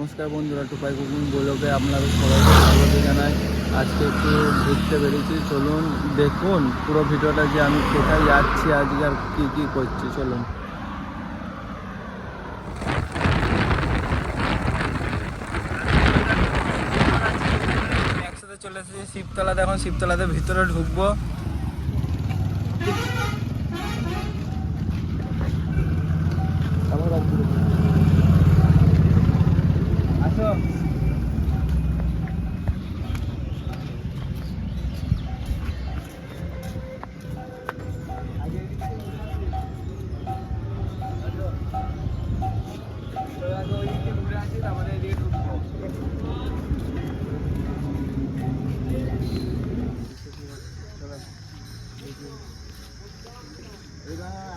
নমস্কার বন্ধুরা, টুপাই কুকিং ব্লগে আপনাদের সবাইকে স্বাগত জানাই। আজকে একটু ঘুরতে বেরিয়েছি, চলুন দেখুন পুরো ভিডিওটা যে আমি কোথায় যাচ্ছি আজকে আর কী কী করছি। চলুন। একসাথে চলে এসেছি শিবতলাতে, এখন শিবতলাতে ভিতরে ঢুকবো। আসো। ঘুরে আসি, তারপরে এদিকে ঢুকবো।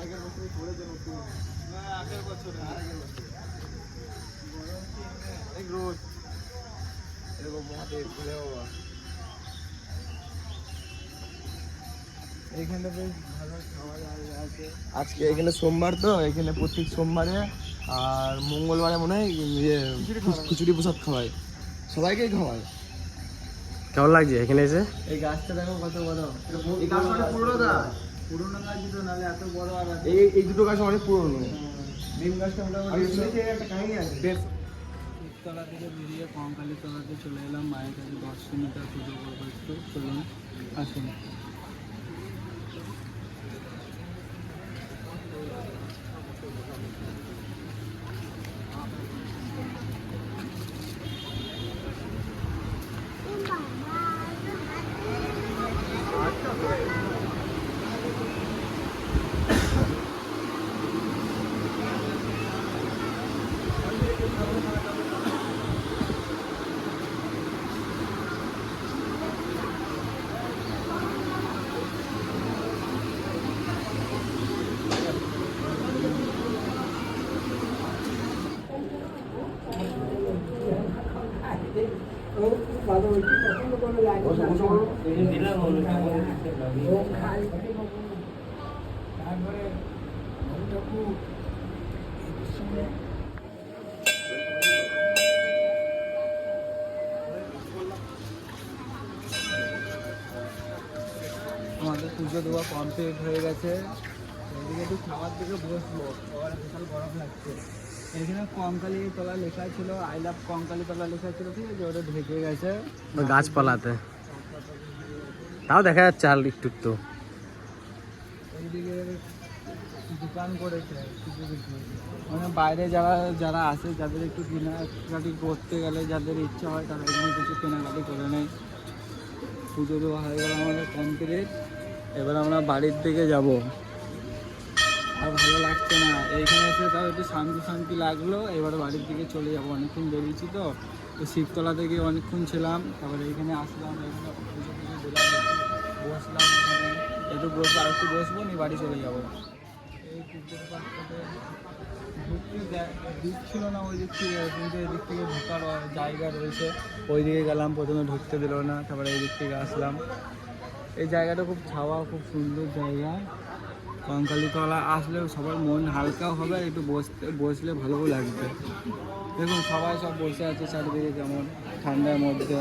আগের বছর ঘুরেছে নতুন, আগের বছর রোদ এরকম মহাদেব ঘুরে বাবা। এইখানটা বেশ ভালো খাবার আছে। আজকে এখানে সোমবার তো, এখানে প্রত্যেক সোমবারে আর মঙ্গলবারে মনে হয় খিচুড়ি প্রসাদ খাওয়ায়, সবাইকেই খাওয়ায়। কেমন লাগছে এখানে এসে? এই গাছটা দেখো কত বড়। এই গাছটা অনেক পুরনো গাছ, পুরনো গাছ দুটো, নাহলে এত বড়। আর এই দুটো গাছ অনেক পুরনো। নিম গাছটা মোটামুটি একটা কাহিনী আছে। তলা থেকে বেরিয়ে কঙ্কালী তলাতে চলে এলাম। মায়ের কাছে 10 মিনিট পুজো করবো একটু। চলুন আসুন। আমাদের পুজো দেওয়া কমপ্লিট হয়ে গেছে। এদিকে একটু খাবার দিকে বসবো, খাবার বিশাল গরম লাগছে। এখানে কঙ্কালী তলা লেখা ছিল, আই লাভ কঙ্কালী তলা লেখা ছিল, ঠিক আছে? ওটা ঢেকে গেছে গাছপালাতে, তাও দেখা যাচ্ছে আর একটু একটু। এইদিকে দোকান করেছে কিছু কিছু, মানে বাইরে যারা আসে, যাদের একটু কেনাকাটি করতে গেলে, যাদের ইচ্ছা হয়, তারা এখানে কিছু কেনাকাটি করে নেয়। পুজো দেওয়া হয়ে গেল আমাদের কমপ্লিট। এবার আমরা বাড়ির দিকে যাব। আর ভালো লাগছে না এইখানে এসে, তাও একটু শান্তি শান্তি লাগলো। এবার বাড়ির দিকে চলে যাবো, অনেকক্ষণ বেরিয়েছি তো। শিবতলা থেকে অনেকক্ষণ ছিলাম, তারপরে এইখানে আসলাম, এখানে পুজো দিলাম, বসলাম, এখানে একটু বসবো, আর একটু বসবো, নিয়ে বাড়ি চলে যাবো। এই পুকুর পাড়টাতে ঢুকতে দিচ্ছিল না ওই দিক থেকে, কিন্তু এদিক থেকে ঢোকার জায়গা রয়েছে। ওই দিকে গেলাম, প্রথমে ঢুকতে দিল না, তারপরে এই দিক থেকে আসলাম। এই জায়গাটা খুব ছাওয়া, খুব সুন্দর জায়গা। কঙ্কালীতলা আসলে সবার মন হালকাও হবে, আর একটু বসলে ভালোও লাগবে। দেখুন সবাই সব বসে আছে চারিদিকে, কেমন ঠান্ডার মধ্যে।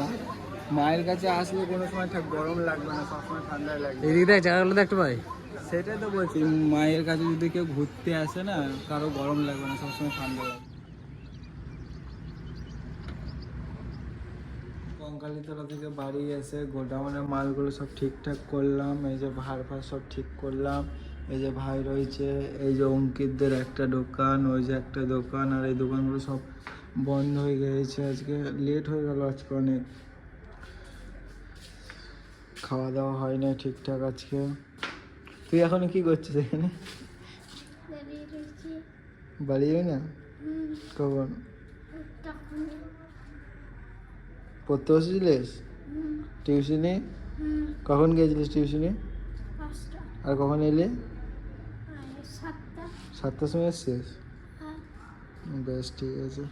মায়ের কাছে আসলে কোনো সময় গরম লাগবে না, সবসময় ঠান্ডায় লাগবে। এই দিকটা জায়গাগুলো দেখতে পাই। সেটাই তো বলছি, মায়ের কাছে যদি কেউ ঘুরতে আসে না, কারো গরম লাগবে না, সবসময় ঠান্ডা লাগবে। কঙ্কালীতলা থেকে বাড়ি এসে গোডাউনের মালগুলো সব ঠিকঠাক করলাম। এই যে ভার সব ঠিক করলাম। এই যে ভাই রয়েছে, এই যে অঙ্কিতদের একটা দোকান, ওই যে একটা দোকান, আর এই দোকানগুলো সব বন্ধ হয়ে গেছে। আজকে লেট হয়ে গেল, আজকে অনেক খাওয়া দাওয়া হয় না ঠিকঠাক আজকে। তুই এখন কি করছিস এখানে? বাড়ি যাবি না? কখন পড়তে বসেছিলিস? টিউশনি কখন গিয়েছিলিস টিউশনি? আর কখন এলি? 7টার সময় এসছিস? বেশ, ঠিক আছে।